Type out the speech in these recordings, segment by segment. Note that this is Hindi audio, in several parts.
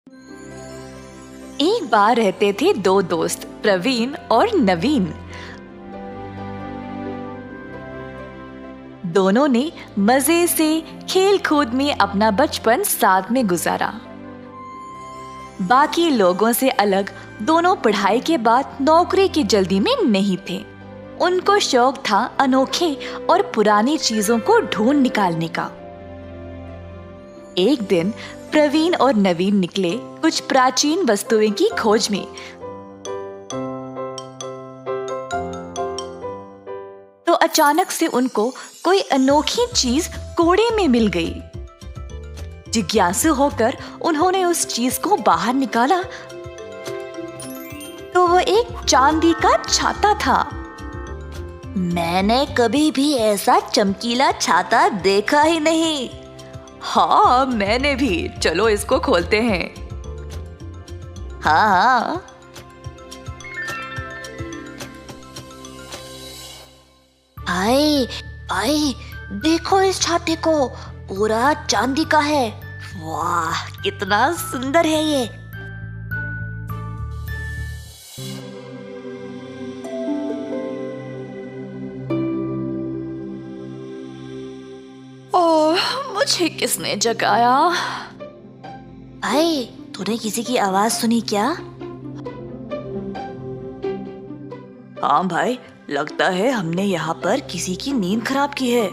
एक बार रहते थे दो दोस्त, प्रवीण और नवीन। दोनों ने मजे से खेल कूद में अपना बचपन साथ में गुजारा। बाकी लोगों से अलग दोनों पढ़ाई के बाद नौकरी की जल्दी में नहीं थे। उनको शौक था अनोखे और पुरानी चीजों को ढूंढ निकालने का। एक दिन प्रवीण और नवीन निकले कुछ प्राचीन वस्तुएं की खोज में। तो अचानक से उनको कोई अनोखी चीज कोड़े में मिल गई। जिज्ञासु होकर उन्होंने उस चीज को बाहर निकाला तो वो एक चांदी का छाता था। मैंने कभी भी ऐसा चमकीला छाता देखा ही नहीं। हाँ, मैंने भी। चलो इसको खोलते हैं। हाँ। आए आए, देखो इस छाते को, पूरा चांदी का है। वाह, कितना सुंदर है ये। ओह, मुझे किसने जगाया? आए, तूने किसी की आवाज सुनी क्या? हाँ भाई, लगता है हमने यहाँ पर किसी की नींद खराब की है।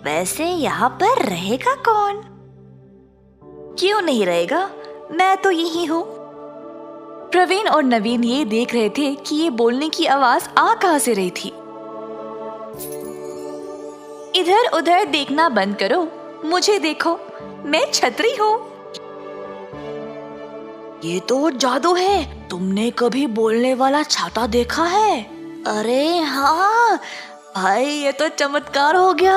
वैसे यहाँ पर रहेगा कौन? क्यों नहीं रहेगा, मैं तो यही हूँ। प्रवीण और नवीन ये देख रहे थे कि ये बोलने की आवाज आ कहाँ से रही थी। इधर उधर देखना बंद करो, मुझे देखो, मैं छतरी हूँ। ये तो जादू है। तुमने कभी बोलने वाला छाता देखा है? अरे हाँ भाई, ये तो चमत्कार हो गया।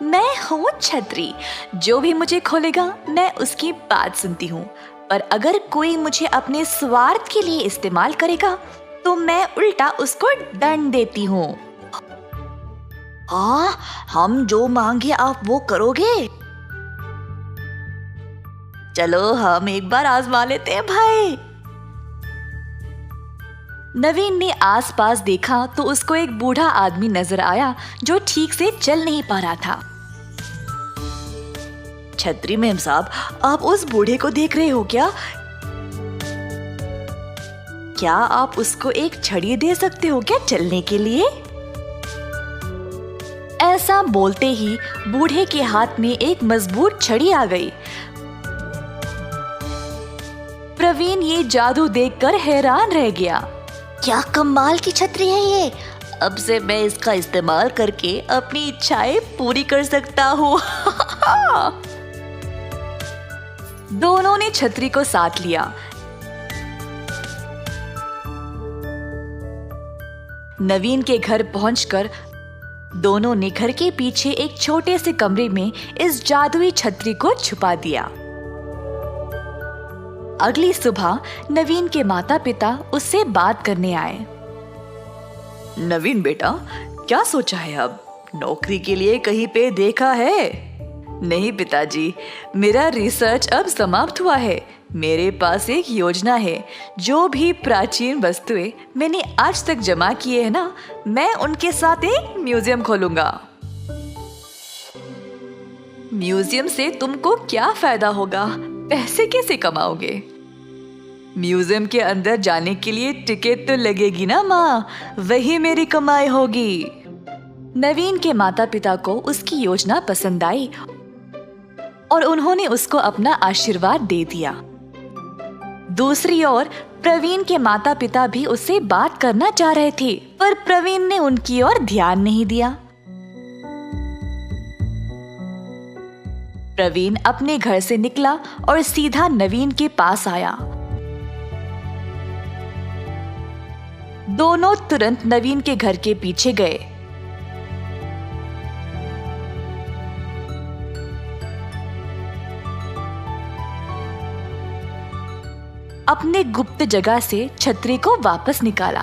मैं हूँ छतरी, जो भी मुझे खोलेगा मैं उसकी बात सुनती हूँ, पर अगर कोई मुझे अपने स्वार्थ के लिए इस्तेमाल करेगा तो मैं उल्टा उसको दंड देती हूँ। हाँ, हम जो मांगे आप वो करोगे? चलो हम एक बार आजमा लेते हैं भाई। नवीन ने आसपास देखा तो उसको एक बूढ़ा आदमी नजर आया जो ठीक से चल नहीं पा रहा था। छतरी मेम साहब, आप उस बूढ़े को देख रहे हो क्या? क्या आप उसको एक छड़ी दे सकते हो क्या चलने के लिए? ऐसा बोलते ही बूढ़े के हाथ में एक मजबूत छड़ी आ गई। प्रवीण ये जादू देखकर हैरान रह गया। क्या कमाल की छतरी है ये। अब से मैं इसका इस्तेमाल करके अपनी इच्छाएं पूरी कर सकता हूँ। दोनों ने छतरी को साथ लिया। नवीन के घर पहुंचकर दोनों ने घर के पीछे एक छोटे से कमरे में इस जादुई छतरी को छुपा दिया। अगली सुबह नवीन के माता पिता उससे बात करने आए। नवीन बेटा, क्या सोचा है अब? नौकरी के लिए कहीं पे देखा है? नहीं पिताजी, मेरा रिसर्च अब समाप्त हुआ है। मेरे पास एक योजना है। जो भी प्राचीन वस्तुएं मैंने आज तक जमा किए हैं ना, मैं उनके साथ एक म्यूजियम खोलूंगा। म्यूजियम से तुमको क्या फायदा होगा? पैसे कैसे कमाओगे? म्यूजियम के अंदर जाने के लिए टिकट तो लगेगी ना माँ, वही मेरी कमाई होगी। नवीन के माता पिता को उसकी योजना पसंद आई और उन्होंने उसको अपना आशीर्वाद दे दिया। दूसरी ओर प्रवीण के माता पिता भी उससे बात करना चाह रहे थे, पर प्रवीण ने उनकी ओर ध्यान नहीं दिया। प्रवीण अपने घर से निकला और सीधा नवीन के पास आया। दोनों तुरंत नवीन के घर के पीछे गए। अपने गुप्त जगह से छतरी को वापस निकाला।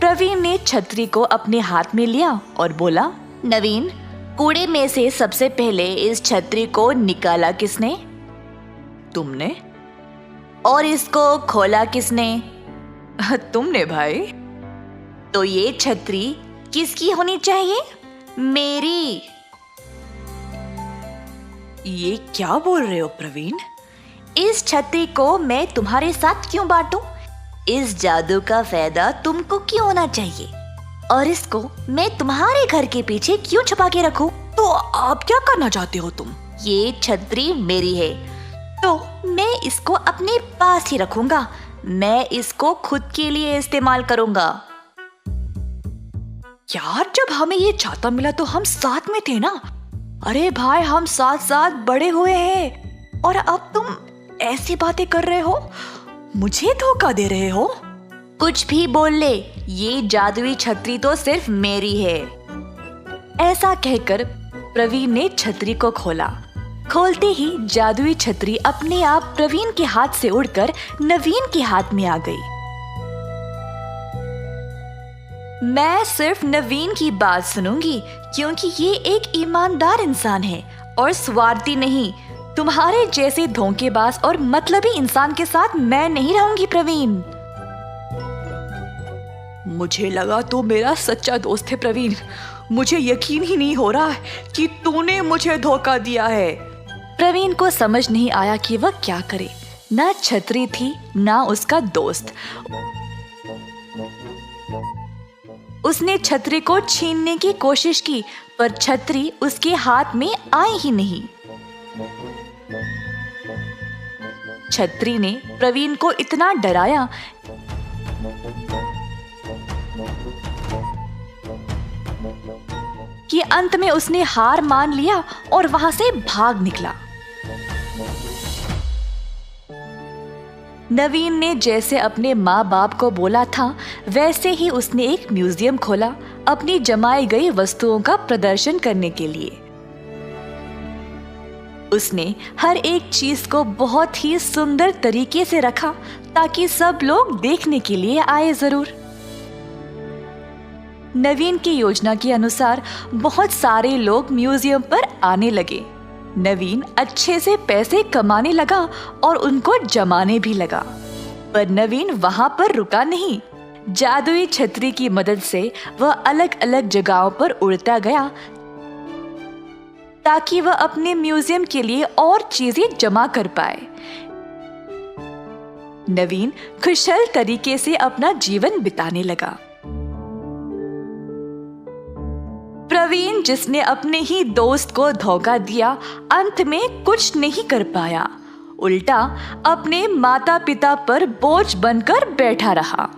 प्रवीण ने छतरी को अपने हाथ में लिया और बोला, नवीन, कूड़े में से सबसे पहले इस छतरी को निकाला किसने? तुमने? और इसको खोला किसने? तुमने भाई। तो ये छतरी किसकी होनी चाहिए? मेरी। ये क्या बोल रहे हो प्रवीण? इस छतरी को मैं तुम्हारे साथ क्यों बांटूं? इस जादू का फायदा तुमको क्यों होना चाहिए? और इसको मैं तुम्हारे घर के पीछे क्यों छुपा के रखूं? तो आप क्या करना चाहते हो तुम? ये छतरी मेरी है, तो मैं इसको अपने पास ही रखूंगा। मैं इसको खुद के लिए इस्तेमाल करूंगा। यार, जब हमें ये छाता मिला तो हम साथ में थे ना? अरे भाई, हम साथ साथ बड़े हुए हैं और अब तुम ऐसी बातें कर रहे हो, मुझे धोखा दे रहे हो। कुछ भी बोल ले, ये जादुई छतरी तो सिर्फ मेरी है। ऐसा कहकर प्रवीण ने छतरी को खोला। खोलते ही जादुई छतरी अपने आप प्रवीण के हाथ से उड़कर नवीन के हाथ में आ गई। मैं सिर्फ नवीन की बात सुनूंगी, क्योंकि ये एक ईमानदार इंसान है और स्वार्थी नहीं। तुम्हारे जैसे धोखेबाज और मतलबी इंसान के साथ मैं नहीं रहूंगी प्रवीण। मुझे लगा तू मेरा सच्चा दोस्त है प्रवीण। मुझे यकीन ही नहीं हो रहा कि तूने मुझे धोखा दिया है। प्रवीण को समझ नहीं आया कि वह क्या करे। ना छतरी थी, ना उसका दोस्त। उसने छतरी को छीनने की कोशिश की, पर छतरी उसके हाथ में आई ही नहीं। छतरी ने प्रवीण को इतना डराया कि अंत में उसने हार मान लिया और वहां से भाग निकला। नवीन ने जैसे अपने माँ बाप को बोला था, वैसे ही उसने एक म्यूजियम खोला अपनी जमाई गई वस्तुओं का प्रदर्शन करने के लिए। उसने हर एक चीज को बहुत ही सुंदर तरीके से रखा ताकि सब लोग देखने के लिए आए जरूर। नवीन की योजना के अनुसार बहुत सारे लोग म्यूजियम पर आने लगे। नवीन अच्छे से पैसे कमाने लगा और उनको जमाने भी लगा। पर नवीन वहां पर रुका नहीं। जादुई छतरी की मदद से वह अलग अलग जगहों पर उड़ता गया ताकि वह अपने म्यूजियम के लिए और चीजें जमा कर पाए। नवीन खुशहाल तरीके से अपना जीवन बिताने लगा। प्रवीण, जिसने अपने ही दोस्त को धोखा दिया, अंत में कुछ नहीं कर पाया। उल्टा अपने माता पिता पर बोझ बनकर बैठा रहा।